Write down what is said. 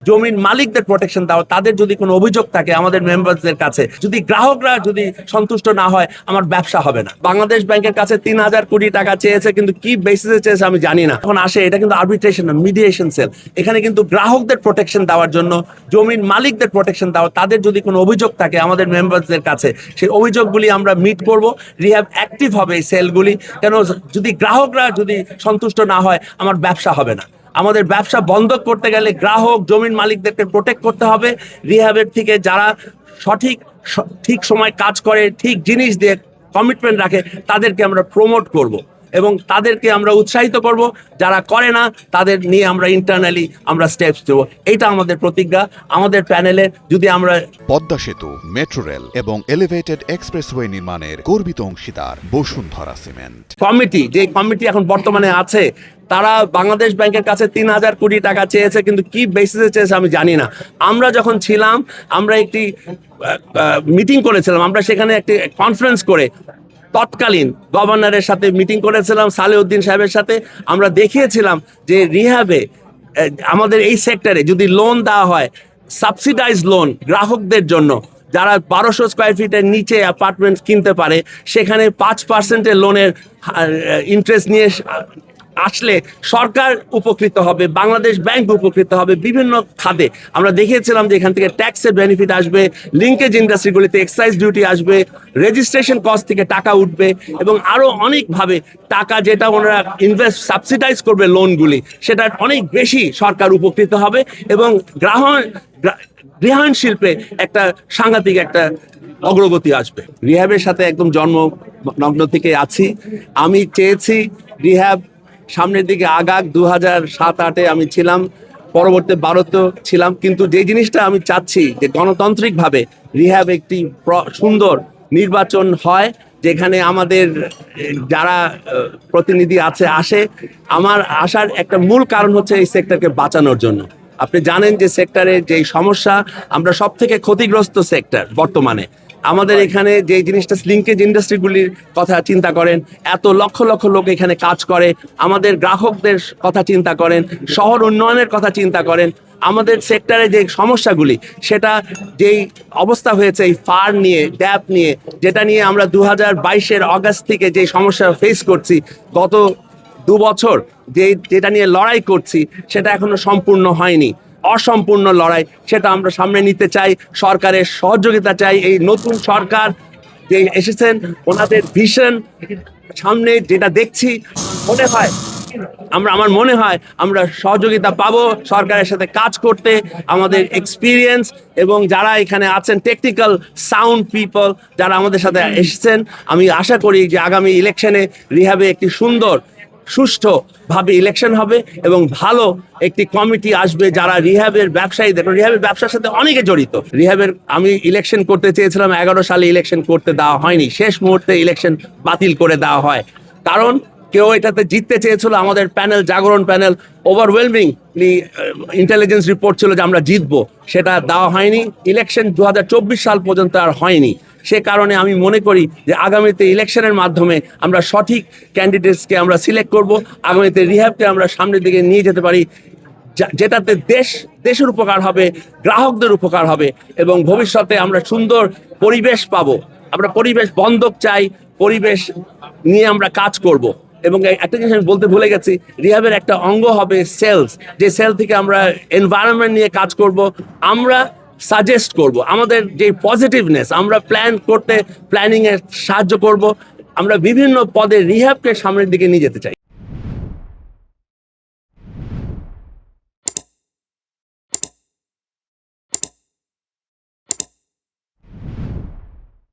জমির মালিকদের প্রোটেকশন দেওয়া, তাদের যদি কোনো অভিযোগ থাকে আমাদের মেম্বারদের কাছে, যদি গ্রাহকরা যদি সন্তুষ্ট না হয়, আমার ব্যবসা হবে না। বাংলাদেশ ব্যাংকের কাছে 3,000 কোটি টাকা চেয়েছে, কিন্তু কি বেসিসে চেয়েছে আমি জানি না। এখন আসে এটা কিন্তু আরবিট্রেশন না, মিডিয়েশন সেল। এখানে কিন্তু গ্রাহকদের প্রোটেকশন দেওয়ার জন্য, জমির মালিকদের প্রোটেকশন দেওয়া, তাদের যদি কোনো অভিযোগ থাকে আমাদের মেম্বারদের কাছে, সেই অভিযোগগুলি আমরা মিট করব। রিহ্যাব অ্যাক্টিভ হবে এই সেলগুলি, কেন যদি গ্রাহকরা যদি সন্তুষ্ট না হয়, আমার ব্যবসা হবে না। আমাদের ব্যবসা বন্ধ করতে গেলে গ্রাহক, জমির মালিকদেরকে প্রোটেক্ট করতে হবে। রিহ্যাবের থেকে যারা ঠিক সময় কাজ করে, ঠিক জিনিস দিয়ে কমিটমেন্ট রাখে, তাদেরকে আমরা প্রমোট করব এবং তাদেরকে আমরা উৎসাহিত করব। যারা করে না তাদের নিয়ে আমরা ইন্টারনালি আমরা স্টেপস দেব। এটা আমাদের প্রতিজ্ঞা। আমাদের প্যানেলে যদি আমরা পদ্মা সেতু, মেট্রো রেল এবং এলিভেটেড এক্সপ্রেসওয়ে নির্মাণের গর্বিত অংশীদার বসুন্ধরা সিমেন্ট। যে কমিটি এখন বর্তমানে আছে, তারা বাংলাদেশ ব্যাংকের কাছে 3,000 কোটি টাকা চেয়েছে, কিন্তু কি বেসিসে চেয়েছে আমি জানি না। আমরা যখন ছিলাম, আমরা একটি মিটিং করেছিলাম, আমরা সেখানে একটি কনফারেন্স করে তৎকালীন গভর্নরের সাথে মিটিং করেছিলাম, সালেউদ্দিন সাহেবের সাথে। আমরা দেখিয়েছিলাম যে রিহ্যাবে আমাদের এই সেক্টরে যদি লোন দেওয়া হয়, সাবসিডাইজ লোন গ্রাহকদের জন্য, যারা 1200 স্কোয়ার ফিটের নিচে অ্যাপার্টমেন্ট কিনতে পারে, সেখানে 5% লোনের ইন্টারেস্ট নিয়ে আসলে সরকার উপকৃত হবে, বাংলাদেশ ব্যাংক উপকৃত হবে বিভিন্ন খাতে। আমরা দেখিয়েছিলাম যে এখান থেকে ট্যাক্সের বেনিফিট আসবে, লিঙ্কেজ ইন্ডাস্ট্রিগুলিতে এক্সাইজ ডিউটি আসবে, রেজিস্ট্রেশন কস্ট থেকে টাকা উঠবে এবং আরও অনেকভাবে টাকা যেটা ওনারা সাবসিডাইজ করবে লোনগুলি, সেটা অনেক বেশি সরকার উপকৃত হবে এবং গৃহায়ণ শিল্পে একটা সাংঘাতিক একটা অগ্রগতি আসবে। রিহ্যাবের সাথে একদম জন্মলগ্ন থেকে আছি। আমি চেয়েছি রিহ্যাব সামনের দিকে আগাক। 2007-08 আমি ছিলাম, পরবর্তী 12 ছিলাম, কিন্তু যে জিনিসটা আমি চাচ্ছি যে গণতান্ত্রিকভাবে রিহ্যাব একটি সুন্দর নির্বাচন হয়, যেখানে আমাদের যারা প্রতিনিধি আসে। আমার আসার একটা মূল কারণ হচ্ছে এই সেক্টরকে বাঁচানোর জন্য। আপনি জানেন যে সেক্টরে যে সমস্যা, আমরা সব থেকে ক্ষতিগ্রস্ত সেক্টর বর্তমানে। আমাদের এখানে যে জিনিসটা লিঙ্কেজ ইন্ডাস্ট্রিগুলির কথা চিন্তা করেন, এত লক্ষ লক্ষ লোক এখানে কাজ করে, আমাদের গ্রাহকদের কথা চিন্তা করেন, শহর উন্নয়নের কথা চিন্তা করেন, আমাদের সেক্টরে যে সমস্যাগুলি, সেটা যেই অবস্থা হয়েছে এই ফার নিয়ে, ড্যাপ নিয়ে, যেটা নিয়ে আমরা 2022-এর অগাস্ট থেকে যে সমস্যা ফেস করছি, গত 2 বছর যেটা নিয়ে লড়াই করছি, সেটা এখনো সম্পূর্ণ হয়নি। অসম্পূর্ণ লড়াই, সেটা আমরা সামনে নিতে চাই। সরকারের সহযোগিতা চাই। এই নতুন সরকার যে এসেছেন, ওনাদের ভিশন সামনে যেটা দেখছি, আমার মনে হয় আমরা সহযোগিতা পাবো সরকারের সাথে কাজ করতে। আমাদের এক্সপিরিয়েন্স এবং যারা এখানে আছেন টেকনিক্যাল সাউন্ড পিপল যারা আমাদের সাথে এসেছেন, আমি আশা করি যে আগামী ইলেকশনে রিহ্যাবে একটি সুন্দর সুষ্ঠুভাবে ইলেকশন হবে এবং ভালো একটি কমিটি আসবে যারা রিহ্যাবের ব্যবসার সাথে অনেকে জড়িত। আমি ইলেকশন করতে চেয়েছিলাম, 11 সালে ইলেকশন করতে দেওয়া হয়নি, শেষ মুহূর্তে ইলেকশন বাতিল করে দেওয়া হয়। কারণ কেউ এটাতে জিততে চেয়েছিল, আমাদের প্যানেল, জাগরণ প্যানেল, ওভারওয়েলমিংলি ইন্টেলিজেন্স রিপোর্ট ছিল যে আমরা জিতবো, সেটা দেওয়া হয়নি। ইলেকশন 2024 সাল পর্যন্ত আর হয়নি। সে কারণে আমি মনে করি যে আগামীতে ইলেকশনের মাধ্যমে আমরা সঠিক ক্যান্ডিডেটসকে আমরা সিলেক্ট করব, আগামীতে রিহ্যাবকে আমরা সামনের দিকে নিয়ে যেতে পারি, যেটাতে দেশের উপকার হবে, গ্রাহকদের উপকার হবে এবং ভবিষ্যতে আমরা সুন্দর পরিবেশ পাবো। আমরা পরিবেশ বন্ধক চাই, পরিবেশ নিয়ে আমরা কাজ করব। এবং একটা জিনিস আমি বলতে ভুলে গেছি, রিহ্যাবের একটা অঙ্গ হবে সেলস, যে সেল থেকে আমরা এনভায়রনমেন্ট নিয়ে কাজ করব। আমরা সাজেস্ট করব আমাদের যে পজিটিভনেস, আমরা প্ল্যানিংয়ে সাহায্য করব। আমরা বিভিন্ন পদে রিহ্যাবকে সামনের দিকে নিয়ে যেতে চাই।